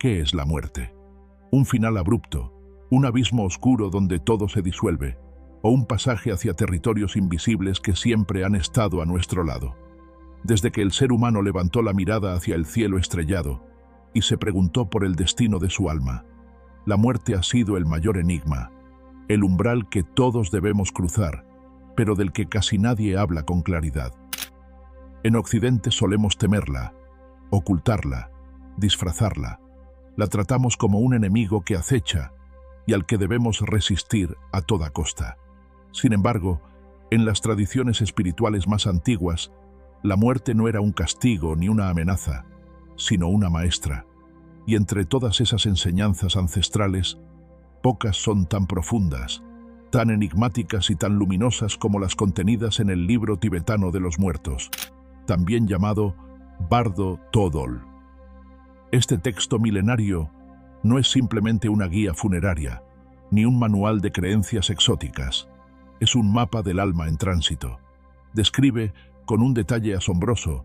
¿Qué es la muerte? ¿Un final abrupto, un abismo oscuro donde todo se disuelve, o un pasaje hacia territorios invisibles que siempre han estado a nuestro lado? Desde que el ser humano levantó la mirada hacia el cielo estrellado y se preguntó por el destino de su alma, la muerte ha sido el mayor enigma, el umbral que todos debemos cruzar, pero del que casi nadie habla con claridad. En Occidente solemos temerla, ocultarla, disfrazarla. La tratamos como un enemigo que acecha y al que debemos resistir a toda costa. Sin embargo, en las tradiciones espirituales más antiguas, la muerte no era un castigo ni una amenaza, sino una maestra. Y entre todas esas enseñanzas ancestrales, pocas son tan profundas, tan enigmáticas y tan luminosas como las contenidas en el libro tibetano de los muertos, también llamado Bardo Thodol. Este texto milenario no es simplemente una guía funeraria, ni un manual de creencias exóticas. Es un mapa del alma en tránsito. Describe, con un detalle asombroso,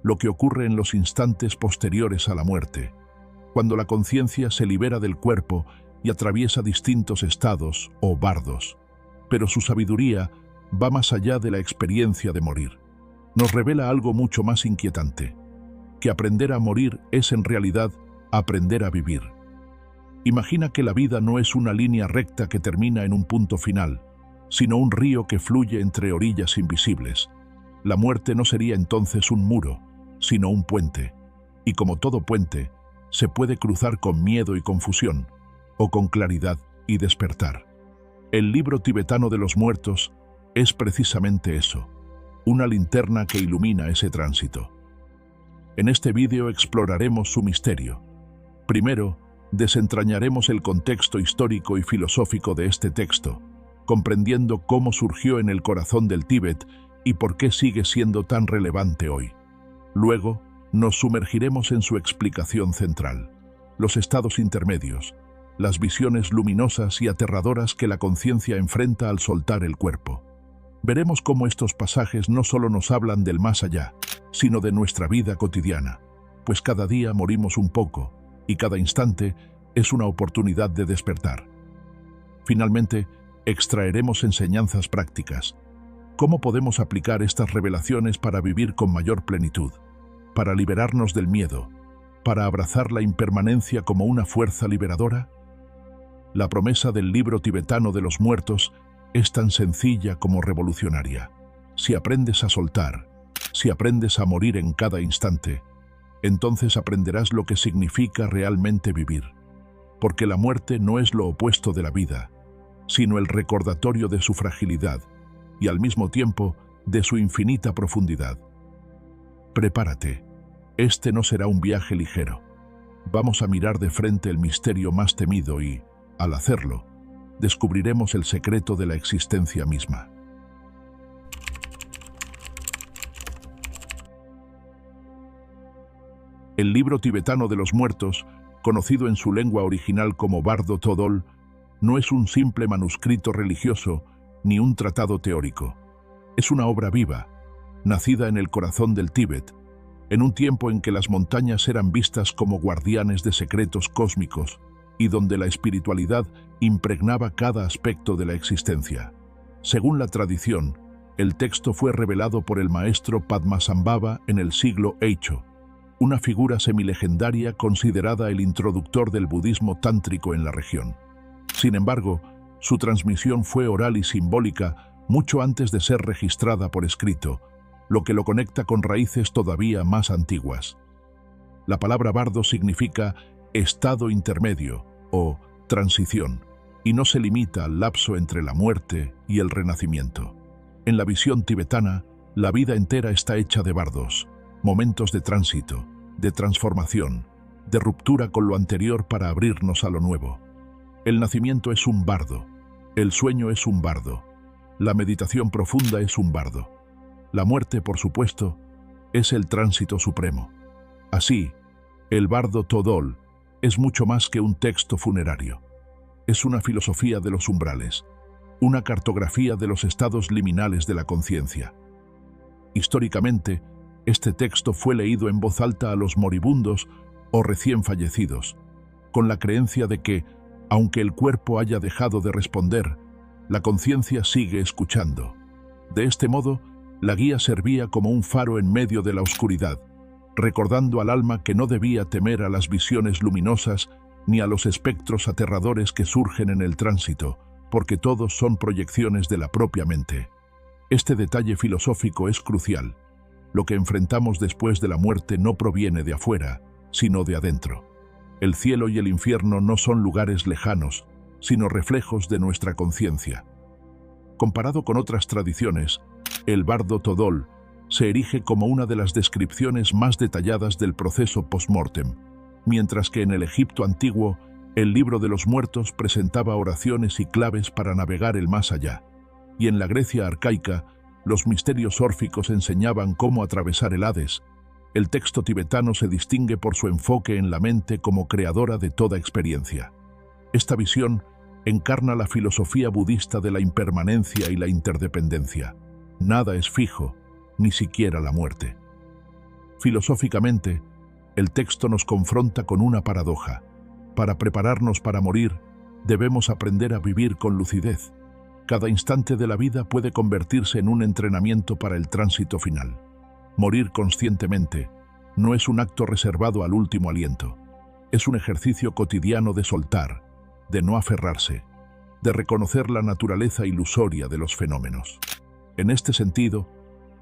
lo que ocurre en los instantes posteriores a la muerte, cuando la conciencia se libera del cuerpo y atraviesa distintos estados o bardos. Pero su sabiduría va más allá de la experiencia de morir. Nos revela algo mucho más inquietante, que aprender a morir es en realidad aprender a vivir. Imagina que la vida no es una línea recta que termina en un punto final, sino un río que fluye entre orillas invisibles. La muerte no sería entonces un muro, sino un puente, y como todo puente, se puede cruzar con miedo y confusión, o con claridad y despertar. El libro tibetano de los muertos es precisamente eso, una linterna que ilumina ese tránsito. En este vídeo exploraremos su misterio. Primero, desentrañaremos el contexto histórico y filosófico de este texto, comprendiendo cómo surgió en el corazón del Tíbet y por qué sigue siendo tan relevante hoy. Luego, nos sumergiremos en su explicación central, los estados intermedios, las visiones luminosas y aterradoras que la conciencia enfrenta al soltar el cuerpo. Veremos cómo estos pasajes no solo nos hablan del más allá, sino de nuestra vida cotidiana, pues cada día morimos un poco, y cada instante es una oportunidad de despertar. Finalmente, extraeremos enseñanzas prácticas. ¿Cómo podemos aplicar estas revelaciones para vivir con mayor plenitud, para liberarnos del miedo, para abrazar la impermanencia como una fuerza liberadora? La promesa del libro tibetano de los muertos es tan sencilla como revolucionaria. Si aprendes a soltar, si aprendes a morir en cada instante, entonces aprenderás lo que significa realmente vivir. Porque la muerte no es lo opuesto de la vida, sino el recordatorio de su fragilidad y al mismo tiempo de su infinita profundidad. Prepárate, este no será un viaje ligero. Vamos a mirar de frente el misterio más temido y, al hacerlo, descubriremos el secreto de la existencia misma. El libro tibetano de los muertos, conocido en su lengua original como Bardo Thodol, no es un simple manuscrito religioso ni un tratado teórico. Es una obra viva, nacida en el corazón del Tíbet, en un tiempo en que las montañas eran vistas como guardianes de secretos cósmicos y donde la espiritualidad impregnaba cada aspecto de la existencia. Según la tradición, el texto fue revelado por el maestro Padmasambhava en el siglo VIII, una figura semilegendaria considerada el introductor del budismo tántrico en la región. Sin embargo, su transmisión fue oral y simbólica mucho antes de ser registrada por escrito, lo que lo conecta con raíces todavía más antiguas. La palabra bardo significa estado intermedio o transición, y no se limita al lapso entre la muerte y el renacimiento. En la visión tibetana, la vida entera está hecha de bardos, momentos de tránsito, de transformación, de ruptura con lo anterior para abrirnos a lo nuevo. El nacimiento es un bardo, el sueño es un bardo, la meditación profunda es un bardo. La muerte, por supuesto, es el tránsito supremo. Así, el Bardo Thodol es mucho más que un texto funerario. Es una filosofía de los umbrales, una cartografía de los estados liminales de la conciencia. Históricamente, este texto fue leído en voz alta a los moribundos o recién fallecidos, con la creencia de que, aunque el cuerpo haya dejado de responder, la conciencia sigue escuchando. De este modo, la guía servía como un faro en medio de la oscuridad, recordando al alma que no debía temer a las visiones luminosas ni a los espectros aterradores que surgen en el tránsito, porque todos son proyecciones de la propia mente. Este detalle filosófico es crucial. Lo que enfrentamos después de la muerte no proviene de afuera, sino de adentro. El cielo y el infierno no son lugares lejanos, sino reflejos de nuestra conciencia. Comparado con otras tradiciones, el bardo Todol se erige como una de las descripciones más detalladas del proceso post-mortem, mientras que en el Egipto antiguo, el libro de los muertos presentaba oraciones y claves para navegar el más allá, y en la Grecia arcaica, los misterios órficos enseñaban cómo atravesar el Hades. El texto tibetano se distingue por su enfoque en la mente como creadora de toda experiencia. Esta visión encarna la filosofía budista de la impermanencia y la interdependencia. Nada es fijo, ni siquiera la muerte. Filosóficamente, el texto nos confronta con una paradoja. Para prepararnos para morir, debemos aprender a vivir con lucidez. Cada instante de la vida puede convertirse en un entrenamiento para el tránsito final. Morir conscientemente no es un acto reservado al último aliento. Es un ejercicio cotidiano de soltar, de no aferrarse, de reconocer la naturaleza ilusoria de los fenómenos. En este sentido,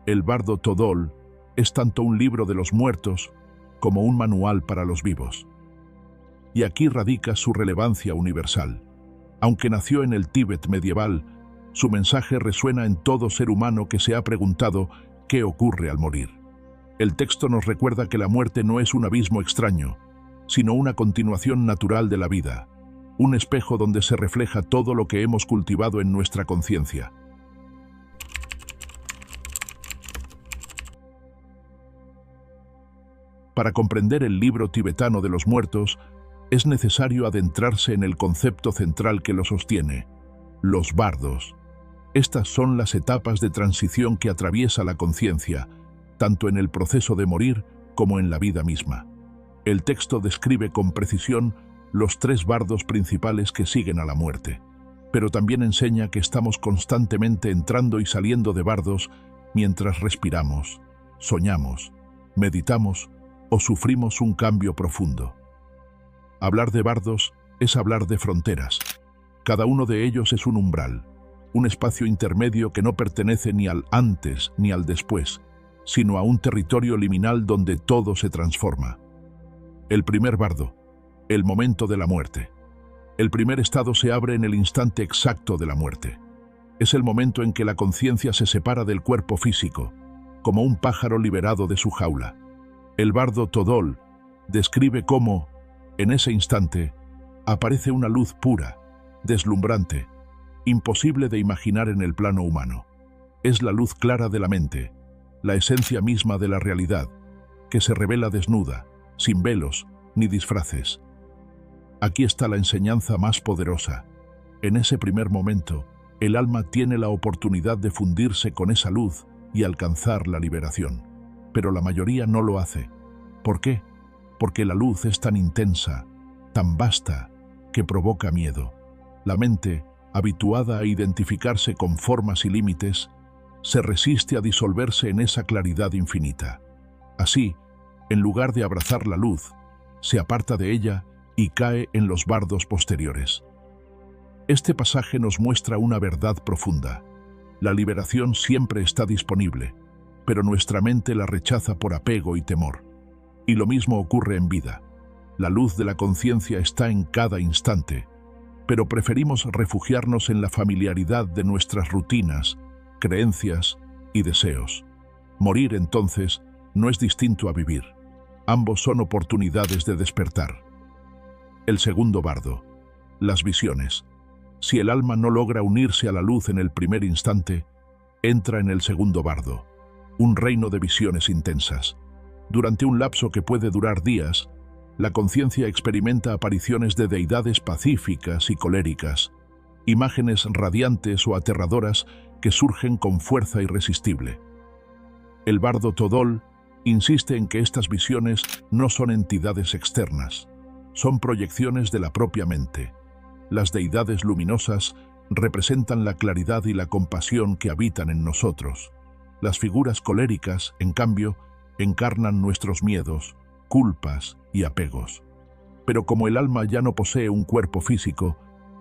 el bardo Todol es tanto un libro de los muertos como un manual para los vivos. Y aquí radica su relevancia universal. Aunque nació en el Tíbet medieval, su mensaje resuena en todo ser humano que se ha preguntado qué ocurre al morir. El texto nos recuerda que la muerte no es un abismo extraño, sino una continuación natural de la vida, un espejo donde se refleja todo lo que hemos cultivado en nuestra conciencia. Para comprender el libro tibetano de los muertos, es necesario adentrarse en el concepto central que lo sostiene: los bardos. Estas son las etapas de transición que atraviesa la conciencia, tanto en el proceso de morir como en la vida misma. El texto describe con precisión los 3 bardos principales que siguen a la muerte, pero también enseña que estamos constantemente entrando y saliendo de bardos mientras respiramos, soñamos, meditamos o sufrimos un cambio profundo. Hablar de bardos es hablar de fronteras. Cada uno de ellos es un umbral, un espacio intermedio que no pertenece ni al antes ni al después, sino a un territorio liminal donde todo se transforma. El primer bardo, el momento de la muerte. El primer estado se abre en el instante exacto de la muerte. Es el momento en que la conciencia se separa del cuerpo físico, como un pájaro liberado de su jaula. El bardo Todol describe cómo, en ese instante, aparece una luz pura, deslumbrante, imposible de imaginar en el plano humano. Es la luz clara de la mente, la esencia misma de la realidad, que se revela desnuda, sin velos ni disfraces. Aquí está la enseñanza más poderosa. En ese primer momento, el alma tiene la oportunidad de fundirse con esa luz y alcanzar la liberación. Pero la mayoría no lo hace. ¿Por qué? Porque la luz es tan intensa, tan vasta, que provoca miedo. La mente, habituada a identificarse con formas y límites, se resiste a disolverse en esa claridad infinita. Así, en lugar de abrazar la luz, se aparta de ella y cae en los bardos posteriores. Este pasaje nos muestra una verdad profunda. La liberación siempre está disponible, pero nuestra mente la rechaza por apego y temor. Y lo mismo ocurre en vida. La luz de la conciencia está en cada instante, pero preferimos refugiarnos en la familiaridad de nuestras rutinas, creencias y deseos. Morir, entonces, no es distinto a vivir. Ambos son oportunidades de despertar. El segundo bardo, las visiones. Si el alma no logra unirse a la luz en el primer instante, entra en el segundo bardo, un reino de visiones intensas. Durante un lapso que puede durar días, la conciencia experimenta apariciones de deidades pacíficas y coléricas, imágenes radiantes o aterradoras que surgen con fuerza irresistible. El bardo Todol insiste en que estas visiones no son entidades externas, son proyecciones de la propia mente. Las deidades luminosas representan la claridad y la compasión que habitan en nosotros. Las figuras coléricas, en cambio, encarnan nuestros miedos, culpas y apegos. Pero como el alma ya no posee un cuerpo físico,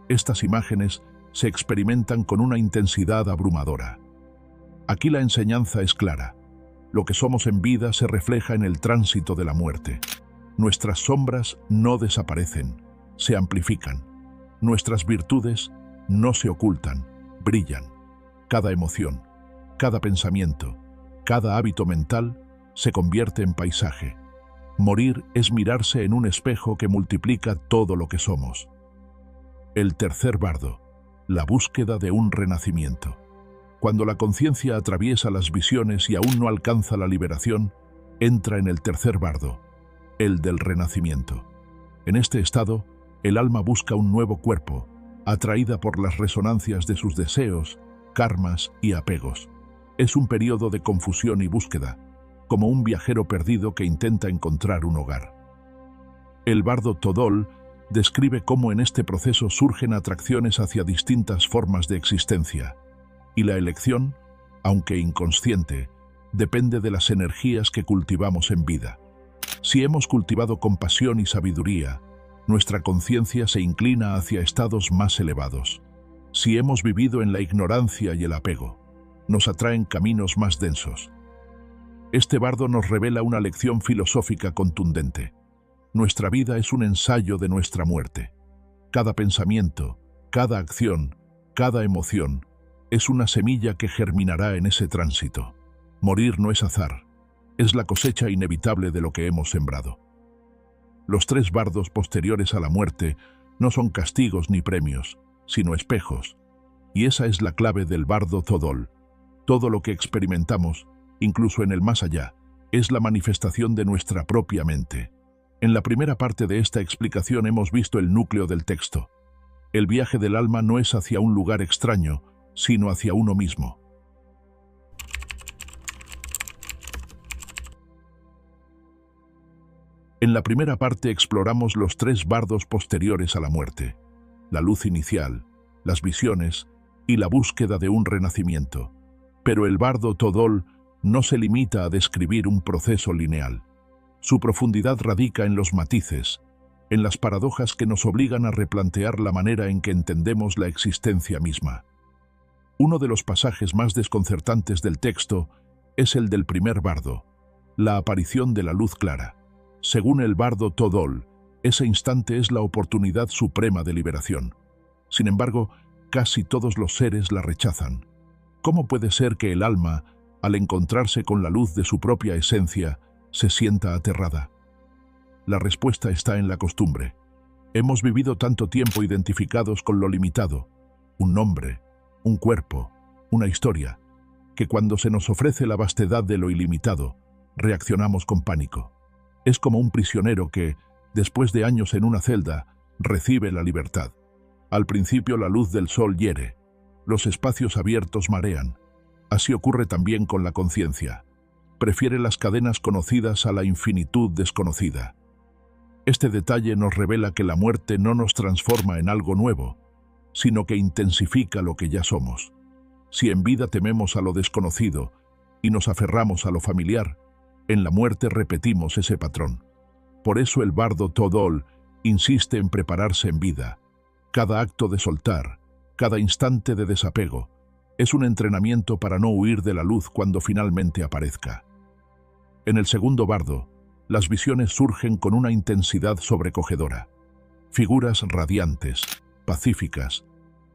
estas imágenes se experimentan con una intensidad abrumadora. Aquí la enseñanza es clara. Lo que somos en vida se refleja en el tránsito de la muerte. Nuestras sombras no desaparecen, se amplifican. Nuestras virtudes no se ocultan, brillan. Cada emoción, cada pensamiento, cada hábito mental se convierte en paisaje. Morir es mirarse en un espejo que multiplica todo lo que somos. El tercer bardo, la búsqueda de un renacimiento. Cuando la conciencia atraviesa las visiones y aún no alcanza la liberación, entra en el tercer bardo, el del renacimiento. En este estado, el alma busca un nuevo cuerpo, atraída por las resonancias de sus deseos, karmas y apegos. Es un periodo de confusión y búsqueda, como un viajero perdido que intenta encontrar un hogar. El bardo Todol describe cómo en este proceso surgen atracciones hacia distintas formas de existencia, y la elección, aunque inconsciente, depende de las energías que cultivamos en vida. Si hemos cultivado compasión y sabiduría, nuestra conciencia se inclina hacia estados más elevados. Si hemos vivido en la ignorancia y el apego, nos atraen caminos más densos. Este bardo nos revela una lección filosófica contundente. Nuestra vida es un ensayo de nuestra muerte. Cada pensamiento, cada acción, cada emoción, es una semilla que germinará en ese tránsito. Morir no es azar, es la cosecha inevitable de lo que hemos sembrado. Los tres bardos posteriores a la muerte no son castigos ni premios, sino espejos. Y esa es la clave del bardo Todol. Todo lo que experimentamos, incluso en el más allá, es la manifestación de nuestra propia mente. En la primera parte de esta explicación hemos visto el núcleo del texto. El viaje del alma no es hacia un lugar extraño, sino hacia uno mismo. En la primera parte exploramos los tres bardos posteriores a la muerte: la luz inicial, las visiones y la búsqueda de un renacimiento. Pero el bardo Todol no se limita a describir un proceso lineal. Su profundidad radica en los matices, en las paradojas que nos obligan a replantear la manera en que entendemos la existencia misma. Uno de los pasajes más desconcertantes del texto es el del primer bardo, la aparición de la luz clara. Según el bardo Todol, ese instante es la oportunidad suprema de liberación. Sin embargo, casi todos los seres la rechazan. ¿Cómo puede ser que el alma, al encontrarse con la luz de su propia esencia, se sienta aterrada? La respuesta está en la costumbre. Hemos vivido tanto tiempo identificados con lo limitado, un nombre, un cuerpo, una historia, que cuando se nos ofrece la vastedad de lo ilimitado, reaccionamos con pánico. Es como un prisionero que, después de años en una celda, recibe la libertad. Al principio la luz del sol hiere, los espacios abiertos marean. Así ocurre también con la conciencia. Prefiere las cadenas conocidas a la infinitud desconocida. Este detalle nos revela que la muerte no nos transforma en algo nuevo, sino que intensifica lo que ya somos. Si en vida tememos a lo desconocido y nos aferramos a lo familiar, en la muerte repetimos ese patrón. Por eso el bardo Todol insiste en prepararse en vida. Cada acto de soltar, cada instante de desapego, es un entrenamiento para no huir de la luz cuando finalmente aparezca. En el segundo bardo, las visiones surgen con una intensidad sobrecogedora. Figuras radiantes, pacíficas,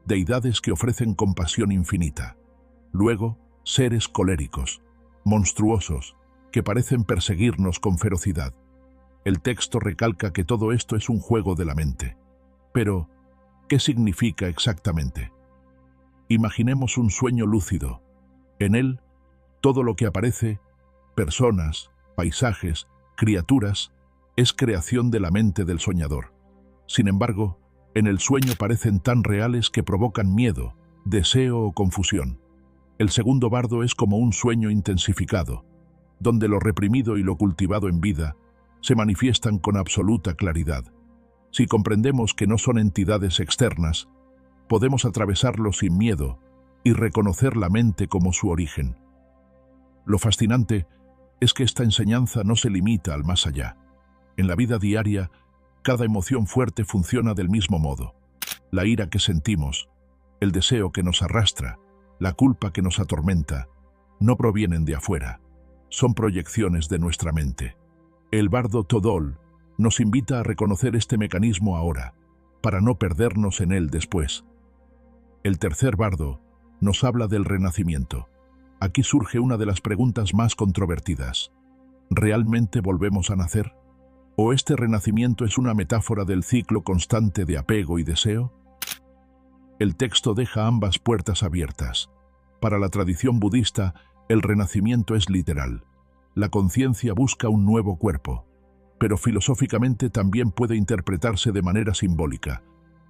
deidades que ofrecen compasión infinita. Luego, seres coléricos, monstruosos, que parecen perseguirnos con ferocidad. El texto recalca que todo esto es un juego de la mente. Pero, ¿qué significa exactamente? Imaginemos un sueño lúcido. En él, todo lo que aparece, personas, paisajes, criaturas, es creación de la mente del soñador. Sin embargo, en el sueño parecen tan reales que provocan miedo, deseo o confusión. El segundo bardo es como un sueño intensificado, donde lo reprimido y lo cultivado en vida se manifiestan con absoluta claridad. Si comprendemos que no son entidades externas, podemos atravesarlo sin miedo y reconocer la mente como su origen. Lo fascinante es que esta enseñanza no se limita al más allá. En la vida diaria, cada emoción fuerte funciona del mismo modo. La ira que sentimos, el deseo que nos arrastra, la culpa que nos atormenta, no provienen de afuera, son proyecciones de nuestra mente. El bardo Todol nos invita a reconocer este mecanismo ahora, para no perdernos en él después. El tercer bardo nos habla del renacimiento. Aquí surge una de las preguntas más controvertidas. ¿Realmente volvemos a nacer? ¿O este renacimiento es una metáfora del ciclo constante de apego y deseo? El texto deja ambas puertas abiertas. Para la tradición budista, el renacimiento es literal. La conciencia busca un nuevo cuerpo, pero filosóficamente también puede interpretarse de manera simbólica.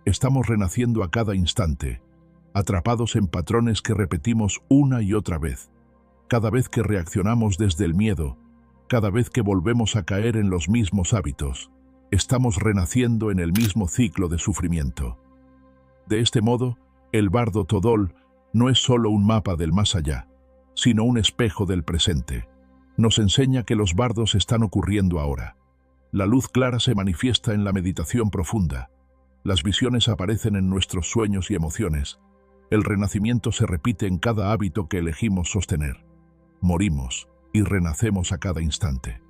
Estamos renaciendo a cada instante, atrapados en patrones que repetimos una y otra vez. Cada vez que reaccionamos desde el miedo, cada vez que volvemos a caer en los mismos hábitos, estamos renaciendo en el mismo ciclo de sufrimiento. De este modo, el bardo Todol no es solo un mapa del más allá, sino un espejo del presente. Nos enseña que los bardos están ocurriendo ahora. La luz clara se manifiesta en la meditación profunda. Las visiones aparecen en nuestros sueños y emociones. El renacimiento se repite en cada hábito que elegimos sostener. Morimos y renacemos a cada instante.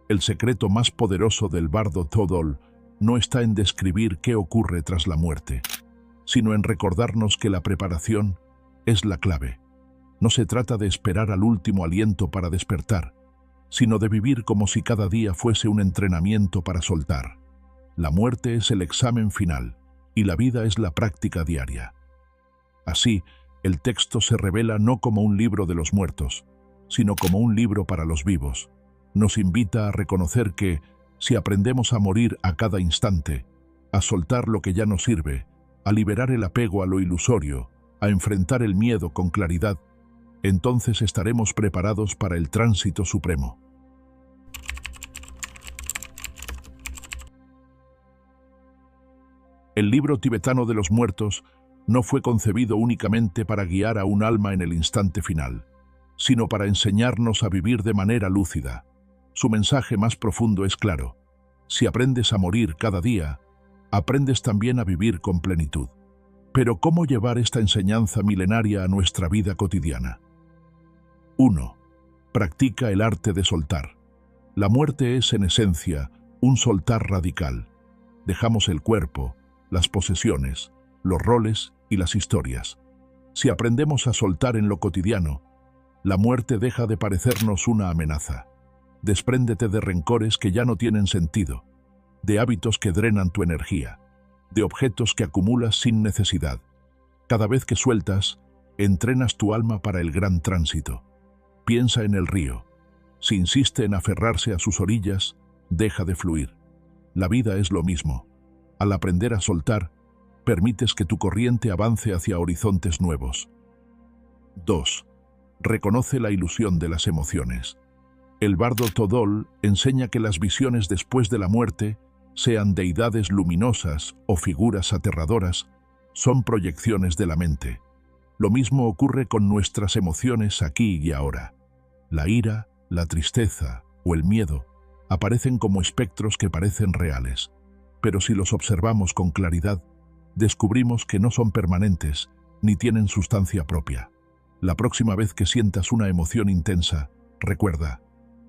El secreto más poderoso del bardo Todol no está en describir qué ocurre tras la muerte, sino en recordarnos que la preparación es la clave. No se trata de esperar al último aliento para despertar, sino de vivir como si cada día fuese un entrenamiento para soltar. La muerte es el examen final y la vida es la práctica diaria. Así, el texto se revela no como un libro de los muertos, sino como un libro para los vivos. Nos invita a reconocer que, si aprendemos a morir a cada instante, a soltar lo que ya no sirve, a liberar el apego a lo ilusorio, a enfrentar el miedo con claridad, entonces estaremos preparados para el tránsito supremo. El libro tibetano de los muertos no fue concebido únicamente para guiar a un alma en el instante final, sino para enseñarnos a vivir de manera lúcida. Su mensaje más profundo es claro: si aprendes a morir cada día, aprendes también a vivir con plenitud. Pero ¿cómo llevar esta enseñanza milenaria a nuestra vida cotidiana? 1. Practica el arte de soltar. La muerte es, en esencia, un soltar radical. Dejamos el cuerpo, las posesiones, los roles y las historias. Si aprendemos a soltar en lo cotidiano, la muerte deja de parecernos una amenaza. Despréndete de rencores que ya no tienen sentido, de hábitos que drenan tu energía, de objetos que acumulas sin necesidad. Cada vez que sueltas, entrenas tu alma para el gran tránsito. Piensa en el río. Si insiste en aferrarse a sus orillas, deja de fluir. La vida es lo mismo. Al aprender a soltar, permites que tu corriente avance hacia horizontes nuevos. 2. Reconoce la ilusión de las emociones. El bardo Todol enseña que las visiones después de la muerte, sean deidades luminosas o figuras aterradoras, son proyecciones de la mente. Lo mismo ocurre con nuestras emociones aquí y ahora. La ira, la tristeza o el miedo aparecen como espectros que parecen reales, pero si los observamos con claridad, descubrimos que no son permanentes ni tienen sustancia propia. La próxima vez que sientas una emoción intensa, recuerda: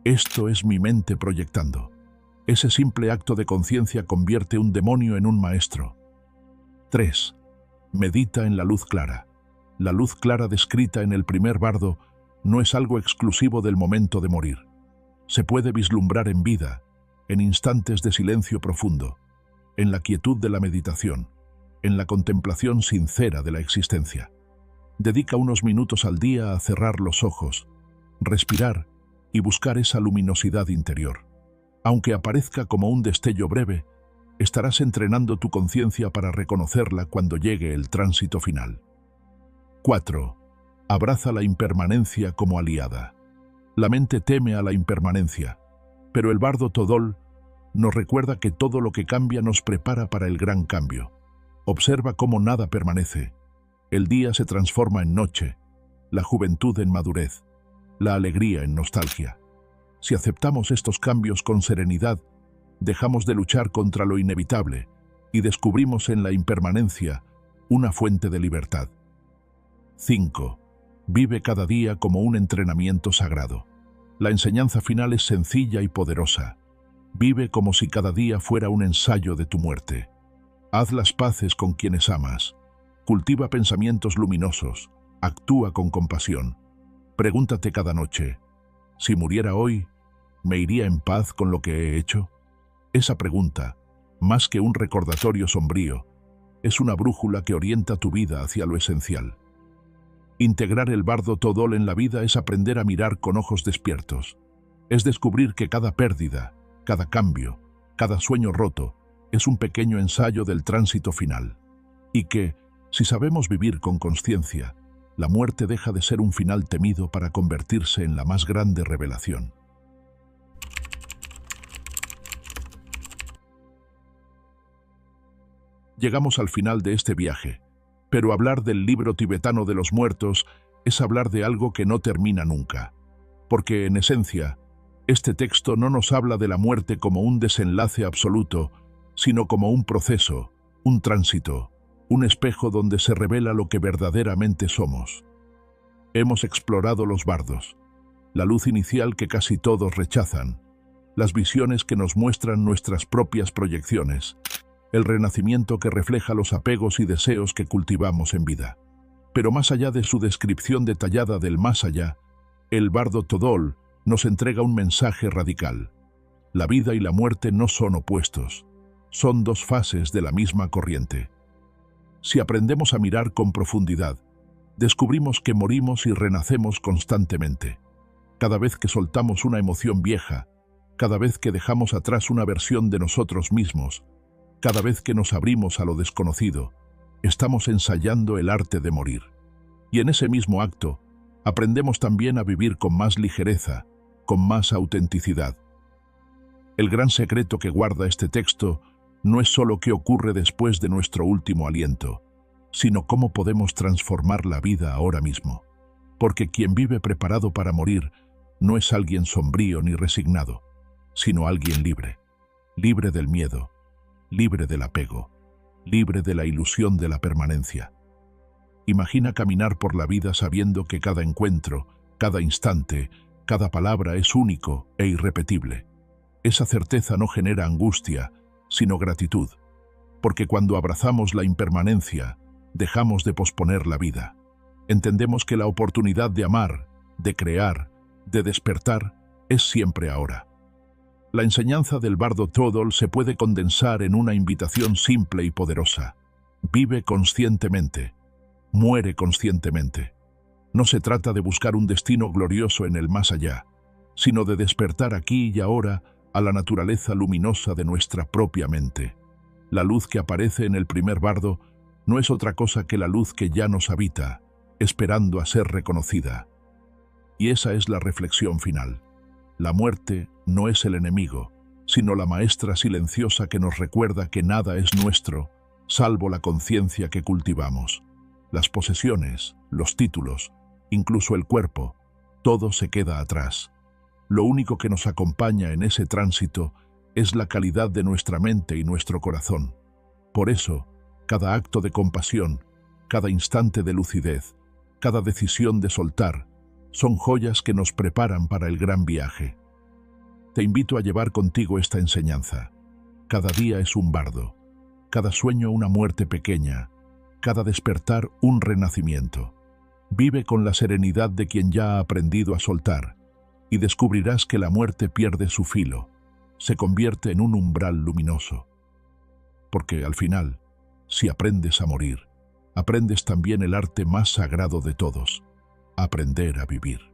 esto es mi mente proyectando. Ese simple acto de conciencia convierte un demonio en un maestro. 3. Medita en la luz clara. La luz clara descrita en el primer bardo no es algo exclusivo del momento de morir. Se puede vislumbrar en vida, en instantes de silencio profundo, en la quietud de la meditación, en la contemplación sincera de la existencia. Dedica unos minutos al día a cerrar los ojos, respirar y buscar esa luminosidad interior. Aunque aparezca como un destello breve, estarás entrenando tu conciencia para reconocerla cuando llegue el tránsito final. 4. Abraza la impermanencia como aliada. La mente teme a la impermanencia, pero el bardo Todol Nos recuerda que todo lo que cambia nos prepara para el gran cambio. Observa cómo nada permanece. El día se transforma en noche, la juventud en madurez, la alegría en nostalgia. Si aceptamos estos cambios con serenidad, dejamos de luchar contra lo inevitable y descubrimos en la impermanencia una fuente de libertad. 5. Vive cada día como un entrenamiento sagrado. La enseñanza final es sencilla y poderosa. Vive como si cada día fuera un ensayo de tu muerte. Haz las paces con quienes amas. Cultiva pensamientos luminosos. Actúa con compasión. Pregúntate cada noche, si muriera hoy, ¿me iría en paz con lo que he hecho? Esa pregunta, más que un recordatorio sombrío, es una brújula que orienta tu vida hacia lo esencial. Integrar el bardo Todol en la vida es aprender a mirar con ojos despiertos. Es descubrir que cada pérdida, cada cambio, cada sueño roto, es un pequeño ensayo del tránsito final. Y que, si sabemos vivir con consciencia, la muerte deja de ser un final temido para convertirse en la más grande revelación. Llegamos al final de este viaje, pero hablar del libro tibetano de los muertos es hablar de algo que no termina nunca, porque en esencia, este texto no nos habla de la muerte como un desenlace absoluto, sino como un proceso, un tránsito, un espejo donde se revela lo que verdaderamente somos. Hemos explorado los bardos, la luz inicial que casi todos rechazan, las visiones que nos muestran nuestras propias proyecciones, el renacimiento que refleja los apegos y deseos que cultivamos en vida. Pero más allá de su descripción detallada del más allá, el bardo Todol nos entrega un mensaje radical. La vida y la muerte no son opuestos, son dos fases de la misma corriente. Si aprendemos a mirar con profundidad, descubrimos que morimos y renacemos constantemente. Cada vez que soltamos una emoción vieja, cada vez que dejamos atrás una versión de nosotros mismos, cada vez que nos abrimos a lo desconocido, estamos ensayando el arte de morir. Y en ese mismo acto, aprendemos también a vivir con más ligereza, con más autenticidad. El gran secreto que guarda este texto no es solo qué ocurre después de nuestro último aliento, sino cómo podemos transformar la vida ahora mismo. Porque quien vive preparado para morir no es alguien sombrío ni resignado, sino alguien libre, libre del miedo, libre del apego, libre de la ilusión de la permanencia. Imagina caminar por la vida sabiendo que cada encuentro, cada instante, cada palabra es único e irrepetible. Esa certeza no genera angustia, sino gratitud, porque cuando abrazamos la impermanencia, dejamos de posponer la vida. Entendemos que la oportunidad de amar, de crear, de despertar, es siempre ahora. La enseñanza del bardo Todol se puede condensar en una invitación simple y poderosa. Vive conscientemente, muere conscientemente. No se trata de buscar un destino glorioso en el más allá, sino de despertar aquí y ahora a la naturaleza luminosa de nuestra propia mente. La luz que aparece en el primer bardo no es otra cosa que la luz que ya nos habita, esperando a ser reconocida. Y esa es la reflexión final. La muerte no es el enemigo, sino la maestra silenciosa que nos recuerda que nada es nuestro, salvo la conciencia que cultivamos. Las posesiones, los títulos, incluso el cuerpo, todo se queda atrás. Lo único que nos acompaña en ese tránsito es la calidad de nuestra mente y nuestro corazón. Por eso, cada acto de compasión, cada instante de lucidez, cada decisión de soltar, son joyas que nos preparan para el gran viaje. Te invito a llevar contigo esta enseñanza. Cada día es un bardo, cada sueño una muerte pequeña, cada despertar un renacimiento. Vive con la serenidad de quien ya ha aprendido a soltar, y descubrirás que la muerte pierde su filo, se convierte en un umbral luminoso. Porque al final, si aprendes a morir, aprendes también el arte más sagrado de todos, aprender a vivir.